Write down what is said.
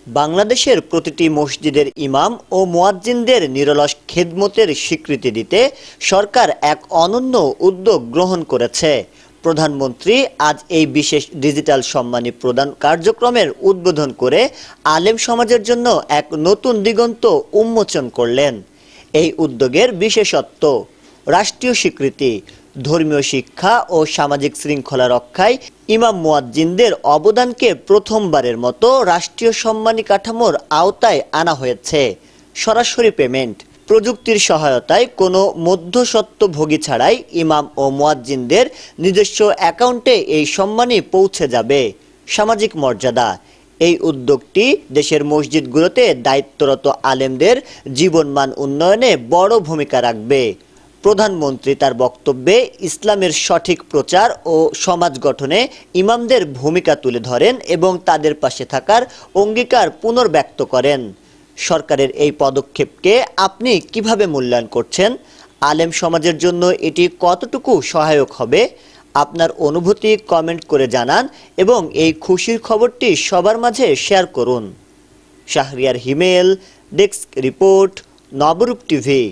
বাংলাদেশের প্রতিটি মসজিদের ইমাম ও মুয়াজ্জিনদের নিরলস খেদমতের স্বীকৃতি দিতে সরকার এক অনন্য উদ্যোগ গ্রহণ করেছে। প্রধানমন্ত্রী আজ এই বিশেষ ডিজিটাল সম্মানী প্রদান কার্যক্রমের উদ্বোধন করে আলেম সমাজের জন্য এক নতুন দিগন্ত উন্মোচন করলেন। এই উদ্যোগের বিশেষত্ব রাষ্ট্রীয় স্বীকৃতি, ধর্মীয় শিক্ষা ও সামাজিক শৃঙ্খলা রক্ষায় ইমাম মুয়াজ্জিনদের অবদানকে প্রথমবারের মতো রাষ্ট্রীয় সম্মানী কাঠামোর আওতায় আনা হয়েছে। সরাসরি পেমেন্ট, প্রযুক্তির সহায়তায় কোনো মধ্যস্বত্বভোগী ছাড়াই ইমাম ও মুয়াজ্জিনদের নিজস্ব অ্যাকাউন্টে এই সম্মানী পৌঁছে যাবে। সামাজিক মর্যাদা, এই উদ্যোগটি দেশের মসজিদগুলোতে দায়িত্বরত আলেমদের জীবনমান উন্নয়নে বড় ভূমিকা রাখবে। প্রধানমন্ত্রী তার বক্তব্যে ইসলামের সঠিক প্রচার ও সমাজ গঠনে ইমামদের ভূমিকা তুলে ধরেন এবং তাদের পাশে থাকার অঙ্গীকার পুনর্ব্যক্ত করেন। সরকারের এই পদক্ষেপকে আপনি কিভাবে মূল্যায়ন করছেন? আলেম সমাজের জন্য এটি কতটুকু সহায়ক হবে? আপনার অনুভূতি কমেন্ট করে জানান এবং এই খুশির খবরটি সবার মাঝে শেয়ার করুন। শাহরিয়ার হিমেল, ডেস্ক রিপোর্ট, নবরূপ টিভি।